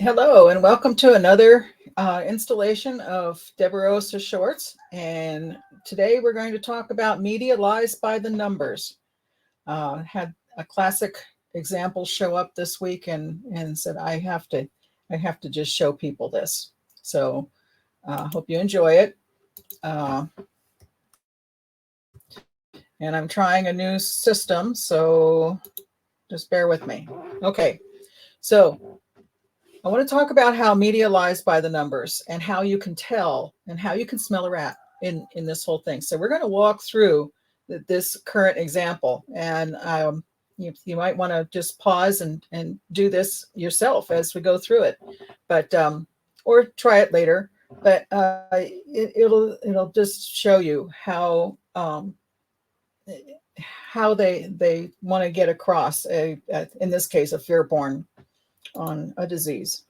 Hello, and welcome to another installation of Deberosa Shorts. And today we're going to talk about media lies by the numbers. Had a classic example show up this week, and said I have to just show people this. So hope you enjoy it. And I'm trying a new system, so just bear with me. Okay, so I want to talk about how media lies by the numbers and how you can tell and how you can smell a rat in this whole thing. So we're going to walk through this current example, and you might want to just pause and do this yourself as we go through it, but or try it later. But it'll just show you how they want to get across in this case a fear-born on a disease.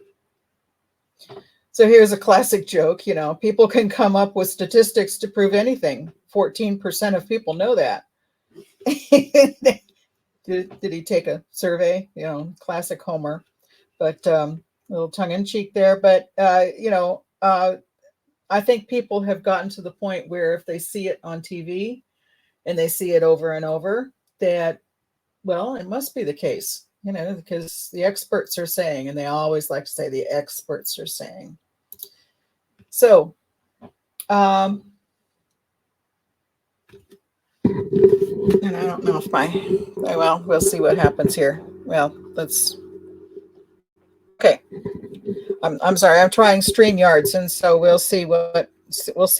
So here's a classic joke. People can come up with statistics to prove anything. 14% of people know that. Did he take a survey? Classic Homer, but a little tongue in cheek there. But I think people have gotten to the point where if they see it on TV and they see it over and over, that, well, it must be the case, because the experts are saying, and they always like to say the experts are saying. So, and I don't know if well, we'll see what happens here. Well, okay. I'm sorry, I'm trying StreamYards, and so we'll see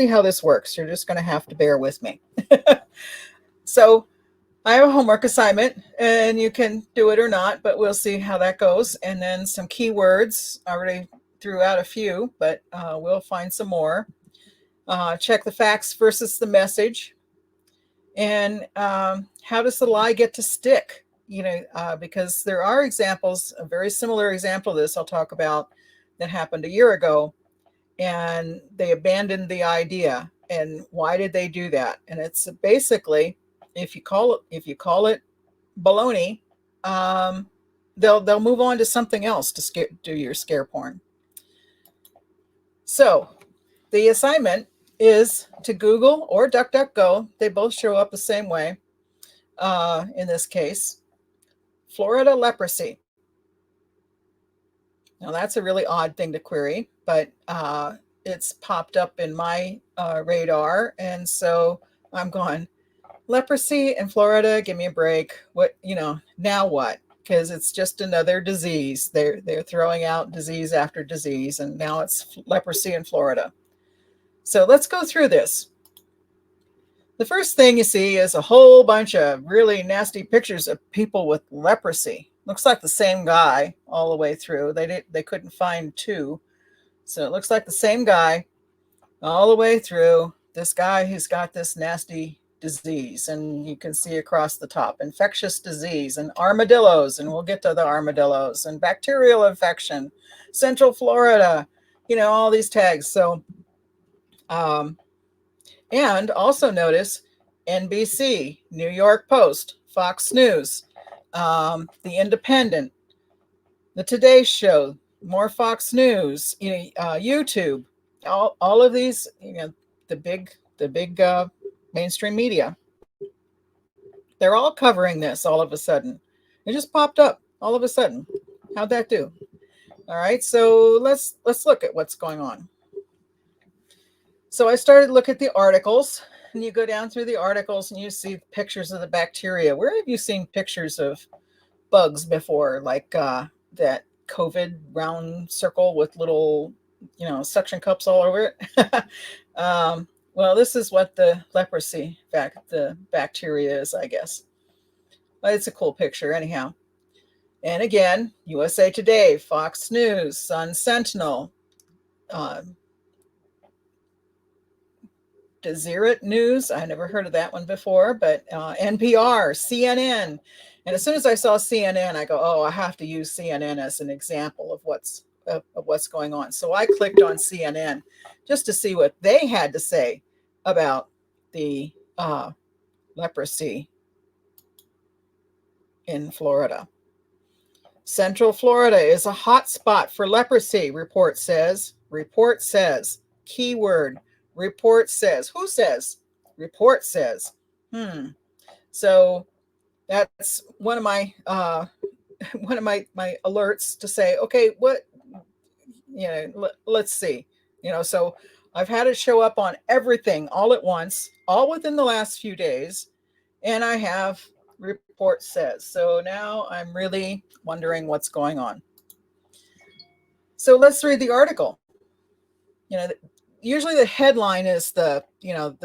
how this works. You're just going to have to bear with me. So I have a homework assignment, and you can do it or not, but we'll see how that goes. And then some keywords. I already threw out a few, but we'll find some more. Check the facts versus the message. And how does the lie get to stick? Because there are examples, a very similar example of this I'll talk about that happened a year ago, and they abandoned the idea. And why did they do that? And it's basically, if you call it baloney, they'll move on to something else to do your scare porn. So the assignment is to Google or DuckDuckGo. They both show up the same way. In this case, Florida leprosy. Now that's a really odd thing to query, but it's popped up in my radar, and so I'm going, leprosy in Florida, give me a break. Now what? Because it's just another disease. They're throwing out disease after disease, and now it's leprosy in Florida. So let's go through this. The first thing you see is a whole bunch of really nasty pictures of people with leprosy. Looks like the same guy all the way through. They couldn't find two. So it looks like the same guy all the way through. This guy who's got this nasty disease, and you can see across the top, infectious disease and armadillos, and we'll get to the armadillos, and bacterial infection, Central Florida, all these tags. So, and also notice NBC, New York Post, Fox News, The Independent, The Today Show, more Fox News, YouTube, all of these, the big mainstream media. They're all covering this all of a sudden. It just popped up all of a sudden. How'd that do? All right, so let's look at what's going on. So I started to look at the articles, and you go down through the articles and you see pictures of the bacteria. Where have you seen pictures of bugs before, like that COVID round circle with little, suction cups all over it? Well, this is what the leprosy the bacteria is, I guess. But it's a cool picture anyhow. And again, USA Today, Fox News, Sun Sentinel, Deseret News. I never heard of that one before, but NPR, CNN. And as soon as I saw CNN, I go, oh, I have to use CNN as an example of what's going on. So I clicked on CNN just to see what they had to say about the leprosy in Florida. Central Florida is a hot spot for leprosy, report says. Report says. Keyword. Report says. Who says? Report says. So that's one of my my alerts to say, okay, what, let's see. So I've had it show up on everything all at once, all within the last few days, and I have report says. So now I'm really wondering what's going on. So let's read the article. Usually the headline is the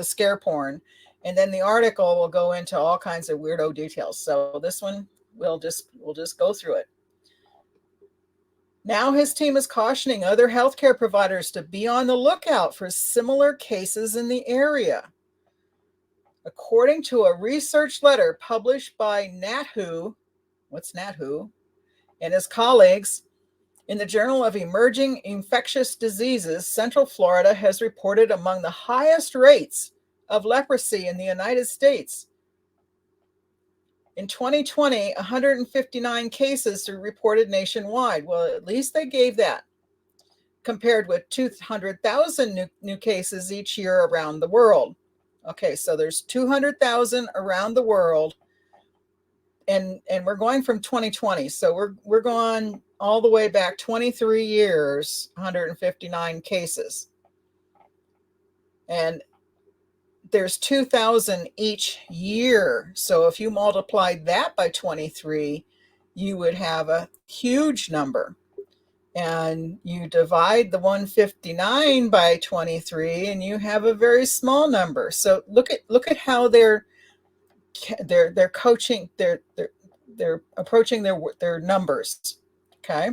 scare porn, and then the article will go into all kinds of weirdo details. So this one we'll just go through it. Now his team is cautioning other healthcare providers to be on the lookout for similar cases in the area. According to a research letter published by NatWho, what's NatWho, and his colleagues in the Journal of Emerging Infectious Diseases, Central Florida has reported among the highest rates of leprosy in the United States. In 2020, 159 cases were reported nationwide. Well, at least they gave that, compared with 200,000 new cases each year around the world. Okay, so there's 200,000 around the world, and we're going from 2020, so we're going all the way back 23 years, 159 cases, and there's 2,000 each year. So if you multiplied that by 23, you would have a huge number. And you divide the 159 by 23, and you have a very small number. So look at how they're coaching, they're approaching their numbers. Okay.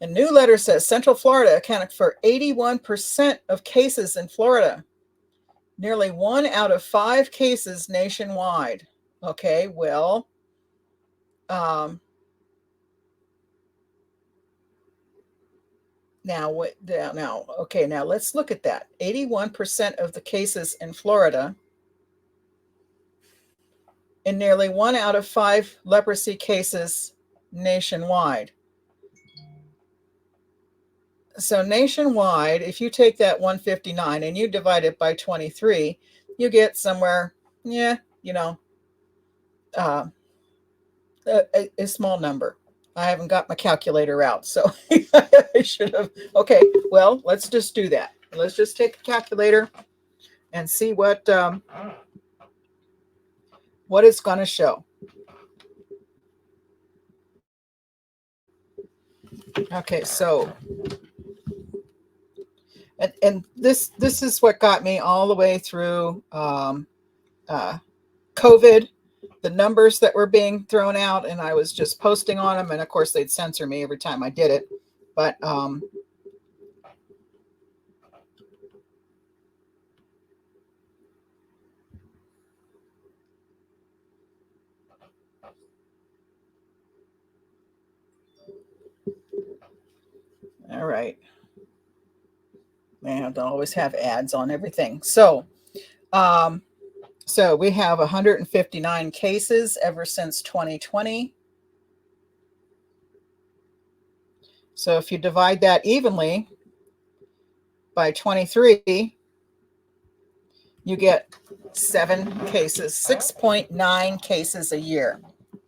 A new letter says Central Florida accounted for 81% of cases in Florida. Nearly 1 out of 5 cases nationwide. Okay, well, now let's look at that. 81% of the cases in Florida, and nearly 1 out of 5 leprosy cases nationwide. So nationwide, if you take that 159 and you divide it by 23, you get somewhere, a small number. I haven't got my calculator out, so I should have. Okay, well, let's just do that. Let's just take a calculator and see what it's going to show. Okay, so and this is what got me all the way through COVID. The numbers that were being thrown out, and I was just posting on them, and of course they'd censor me every time I did it. But all right. I have to always have ads on everything. So we have 159 cases ever since 2020. So if you divide that evenly by 23, you get 7 cases, 6.9 cases a year,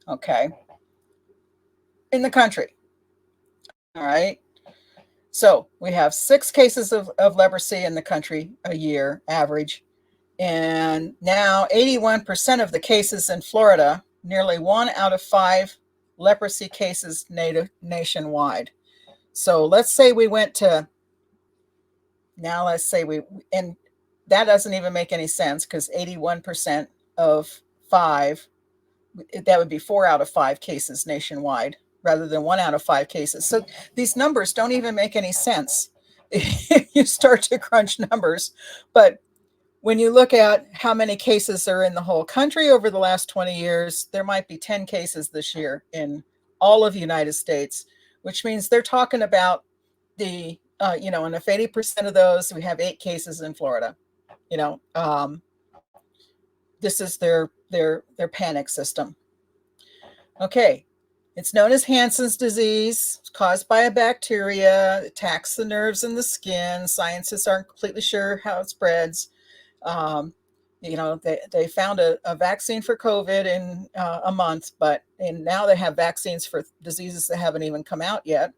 okay, in the country. All right. So we have 6 cases of leprosy in the country a year, average. And now 81% of the cases in Florida, nearly 1 out of 5 leprosy cases nationwide. So let's say we went to, and that doesn't even make any sense, because 81% of 5, that would be 4 out of 5 cases nationwide rather than 1 out of 5 cases. So these numbers don't even make any sense if you start to crunch numbers. But when you look at how many cases are in the whole country over the last 20 years, there might be 10 cases this year in all of the United States, which means they're talking about the, and if 80% of those, we have 8 cases in Florida, this is their panic system. Okay. It's known as Hansen's disease. It's caused by a bacteria. It attacks the nerves in the skin. Scientists aren't completely sure how it spreads. Um, they found a vaccine for COVID in a month, and now they have vaccines for diseases that haven't even come out yet.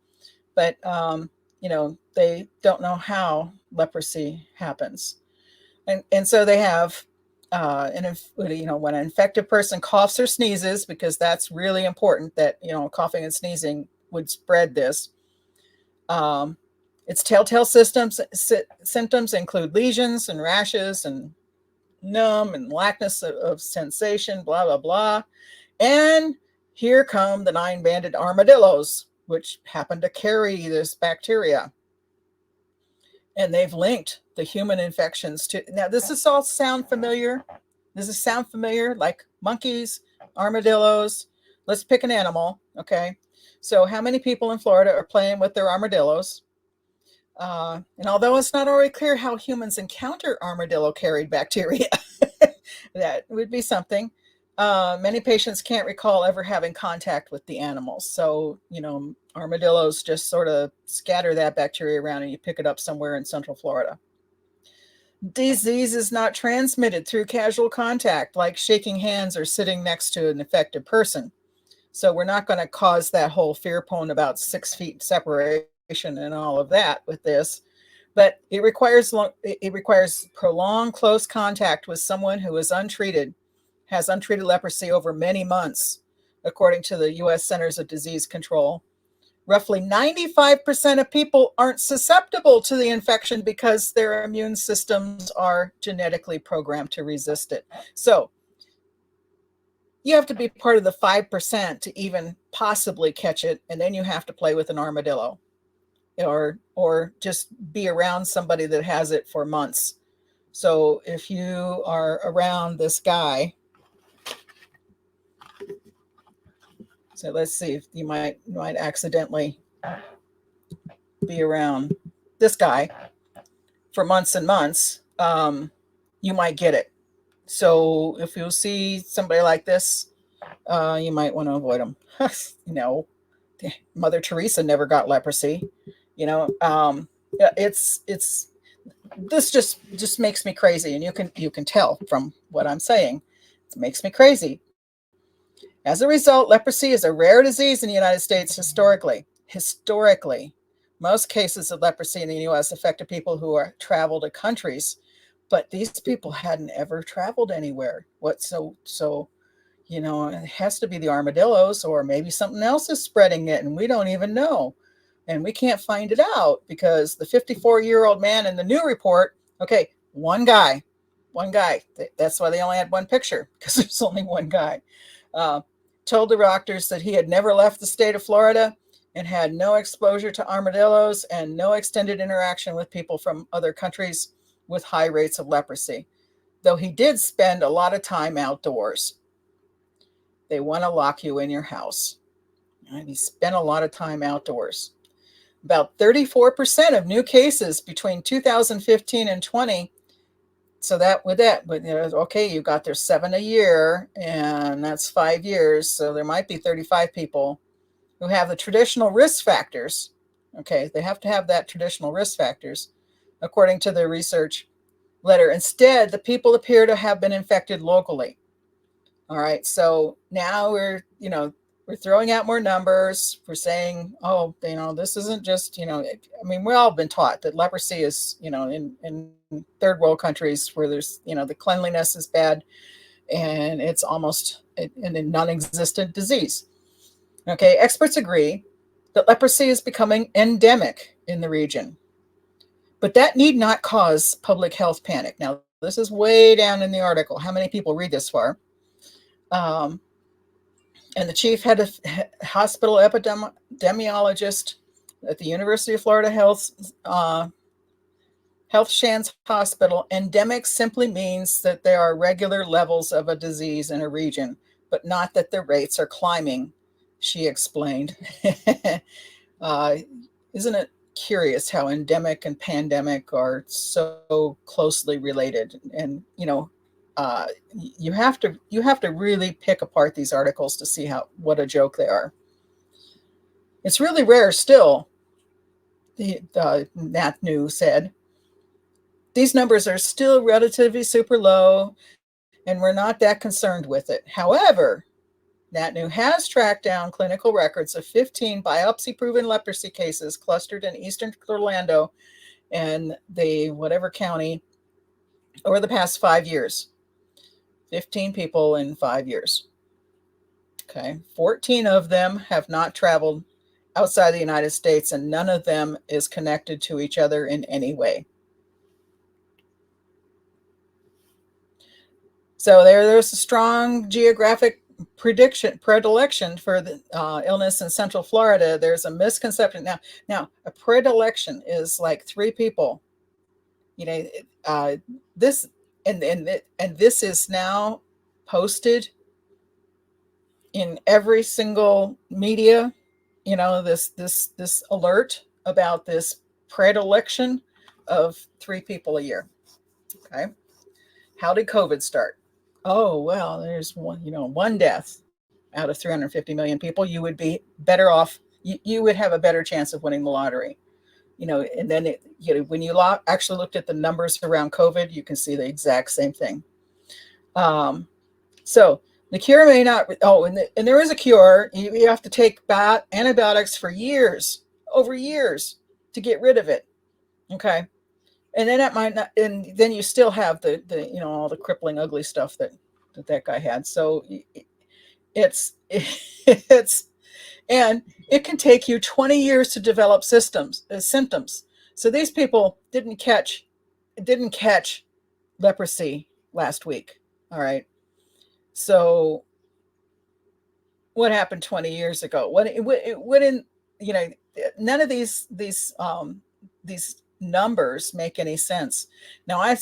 But they don't know how leprosy happens, and so they have when an infected person coughs or sneezes, because that's really important that coughing and sneezing would spread this. Its telltale symptoms include lesions and rashes and numb and lackness of sensation, blah, blah, blah. And here come the 9-banded armadillos, which happen to carry this bacteria. And they've linked the human infections to, now does this all sound familiar? Does this sound familiar? Like monkeys, armadillos? Let's pick an animal, okay? So how many people in Florida are playing with their armadillos? And although it's not already clear how humans encounter armadillo-carried bacteria, that would be something. Many patients can't recall ever having contact with the animals. So, armadillos just sort of scatter that bacteria around and you pick it up somewhere in Central Florida. Disease is not transmitted through casual contact, like shaking hands or sitting next to an infected person. So we're not going to cause that whole fear porn about 6 feet separation and all of that with this. But it requires prolonged close contact with someone who is has untreated leprosy over many months, according to the U.S. Centers of Disease Control. Roughly 95% of people aren't susceptible to the infection because their immune systems are genetically programmed to resist it. So you have to be part of the 5% to even possibly catch it, and then you have to play with an armadillo or just be around somebody that has it for months. So if you are around this guy, so let's see if you might accidentally be around this guy for months and months, you might get it. So if you see somebody like this, you might want to avoid them. Mother Teresa never got leprosy. It's this just makes me crazy, and you can tell from what I'm saying. It makes me crazy. As a result, leprosy is a rare disease in the United States historically. Most cases of leprosy in the U.S. affected people who traveled to countries, but these people hadn't ever traveled anywhere. It has to be the armadillos, or maybe something else is spreading it, and we don't even know. And we can't find it out because the 54-year-old man in the new report, okay, one guy. That's why they only had one picture, because there's only one guy. Told the doctors that he had never left the state of Florida and had no exposure to armadillos and no extended interaction with people from other countries with high rates of leprosy, though he did spend a lot of time outdoors. They want to lock you in your house. And he spent a lot of time outdoors. About 34% of new cases between 2015 and 20. So you got their 7 a year, and that's 5 years. So there might be 35 people who have the traditional risk factors. Okay, they have to have that traditional risk factors, according to the research letter. Instead, the people appear to have been infected locally. All right, so now we're throwing out more numbers. We're saying, this isn't just, we've all been taught that leprosy is, in third world countries where there's, the cleanliness is bad and it's almost a non-existent disease. Okay, experts agree that leprosy is becoming endemic in the region, but that need not cause public health panic. Now, this is way down in the article. How many people read this far? And the chief head of hospital epidemiologist at the University of Florida Health Shands Hospital, endemic simply means that there are regular levels of a disease in a region, but not that the rates are climbing, she explained. Isn't it curious how endemic and pandemic are so closely related? And, you have to really pick apart these articles to see what a joke they are. It's really rare still, the NATNU said. These numbers are still relatively super low, and we're not that concerned with it. However, NATNU has tracked down clinical records of 15 biopsy-proven leprosy cases clustered in eastern Orlando and the whatever county over the past 5 years. 15 people in 5 years. Okay. 14 of them have not traveled outside the United States, and none of them is connected to each other in any way. So there's a strong geographic predilection for the illness in Central Florida. There's a misconception now. A predilection is like 3 people. This and this is now posted in every single media. This alert about this predilection of 3 people a year. Okay, how did COVID start? Oh, well, there's one death out of 350 million people. You would be better off. You would have a better chance of winning the lottery. And then when you actually looked at the numbers around COVID, you can see the exact same thing. So the cure may not. Oh, and there is a cure. You have to take antibiotics for years, over years, to get rid of it. Okay, and then that might not. And then you still have the all the crippling, ugly stuff that guy had. So it's and it can take you 20 years to develop symptoms. So these people didn't catch leprosy last week. All right. So what happened 20 years ago? None of these numbers make any sense. Now I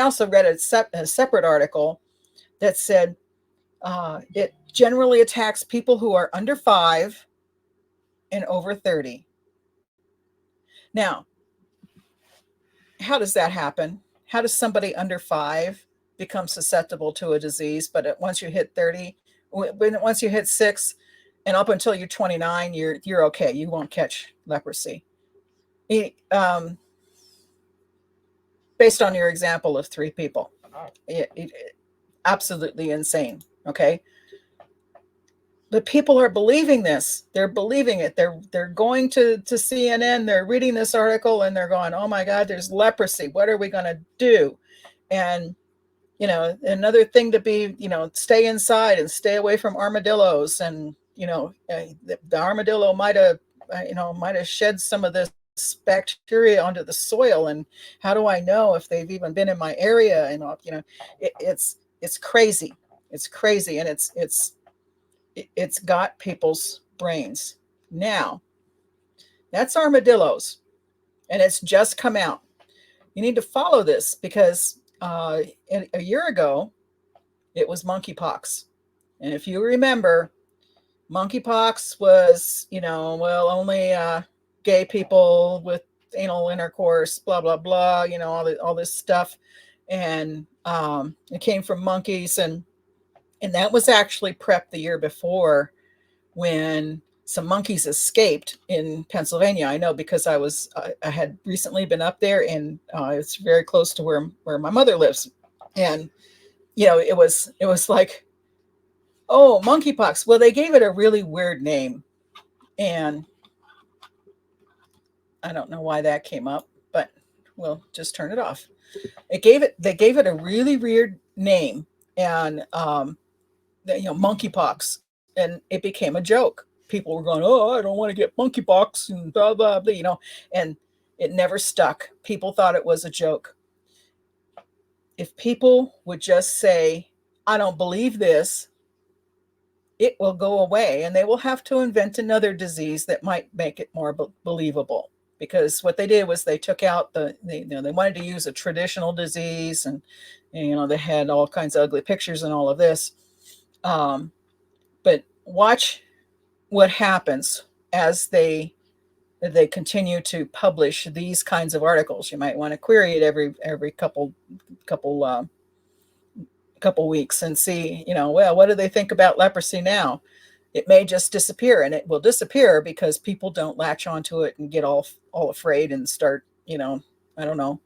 also read a separate article that said it generally attacks people who are under 5 and over 30. Now, how does that happen? How does somebody under 5 become susceptible to a disease? But once you hit 30, once you hit 6, and up until you're 29, you're okay. You won't catch leprosy. Based on your example of 3 people, absolutely insane. Okay. But people are believing this. They're believing it. They're going to CNN. They're reading this article and they're going, "Oh my God, there's leprosy. What are we going to do?" And another thing to be, stay inside and stay away from armadillos. And the armadillo might have shed some of this bacteria onto the soil. And how do I know if they've even been in my area? And it's crazy. It's crazy, and it's got people's brains. Now, that's armadillos, and it's just come out. You need to follow this because a year ago, it was monkeypox. And if you remember, monkeypox was, only gay people with anal intercourse, blah, blah, blah, all this stuff. And it came from monkeys. And that was actually PrEP the year before, when some monkeys escaped in Pennsylvania. I know because I had recently been up there, and it's very close to where my mother lives. And, it was like, oh, monkeypox. Well, they gave it a really weird name. And I don't know why that came up, but we'll just turn it off. They gave it a really weird name, and monkeypox, and it became a joke. People were going, "Oh, I don't want to get monkeypox," and blah blah blah, and it never stuck. People thought it was a joke. If people would just say, "I don't believe this," it will go away, and they will have to invent another disease that might make it more believable. Because what they did was they took out they wanted to use a traditional disease, and they had all kinds of ugly pictures and all of this. But watch what happens as they continue to publish these kinds of articles. You might want to query it every couple weeks and see, well, what do they think about leprosy now? it may just disappear, and it will disappear because people don't latch onto it and get all afraid and start, I don't know,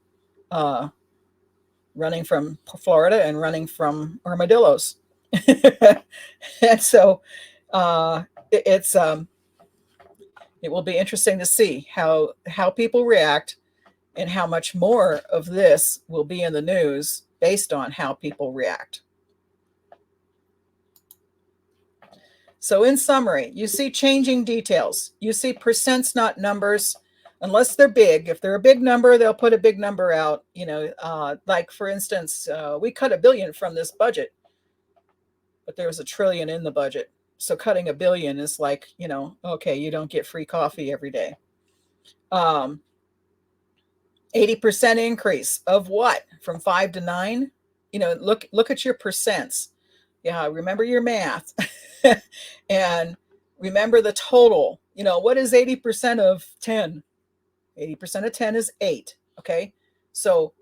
running from Florida and running from armadillos. And so it's it will be interesting to see how people react, and how much more of this will be in the news based on how people react. So in summary, you see changing details. You see percents, not numbers, unless they're big. If they're a big number, they'll put a big number out. Like for instance, we cut $1 billion from this budget, but there was $1 trillion in the budget. So cutting $1 billion is like, okay, you don't get free coffee every day. 80% increase of what? From 5 to 9? Look at your percents. Yeah, remember your math. And remember the total. What is 80% of 10? 80% of 10 is 8. Okay. So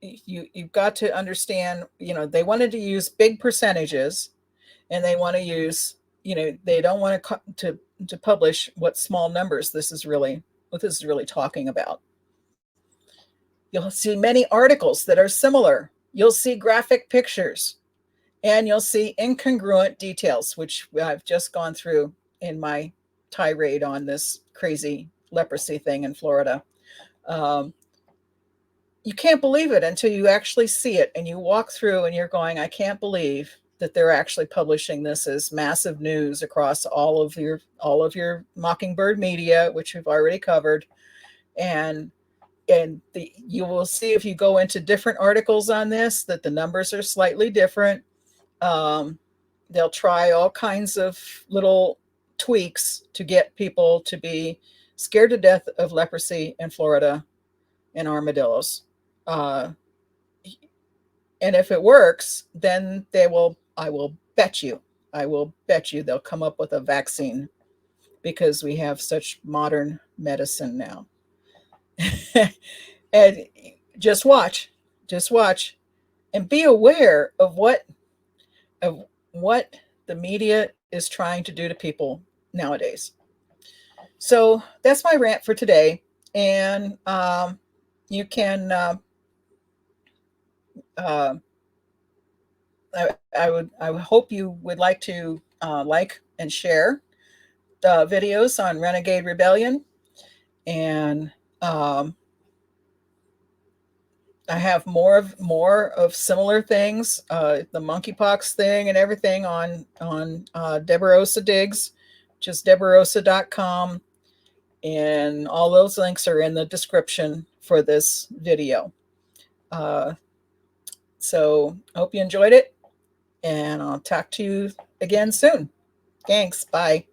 you've got to understand, they wanted to use big percentages, and they want to use, they don't want to publish what small numbers this is really talking about. You'll see many articles that are similar. You'll see graphic pictures, and you'll see incongruent details, which I've just gone through in my tirade on this crazy leprosy thing in Florida. You can't believe it until you actually see it, and you walk through and you're going, I can't believe that they're actually publishing this as massive news across all of your Mockingbird media, which we've already covered. And you will see, if you go into different articles on this, that the numbers are slightly different. They'll try all kinds of little tweaks to get people to be scared to death of leprosy in Florida and armadillos. And if it works, then I will bet you they'll come up with a vaccine, because we have such modern medicine now. And just watch, and be aware of what the media is trying to do to people nowadays. So that's my rant for today. And you can, I hope you would like to like and share the videos on Renegade Rebellion. And I have more of similar things, the monkeypox thing and everything on Deborah Diggs, which is deborah.com. And all those links are in the description for this video. So I hope you enjoyed it, and I'll talk to you again soon. Thanks. Bye.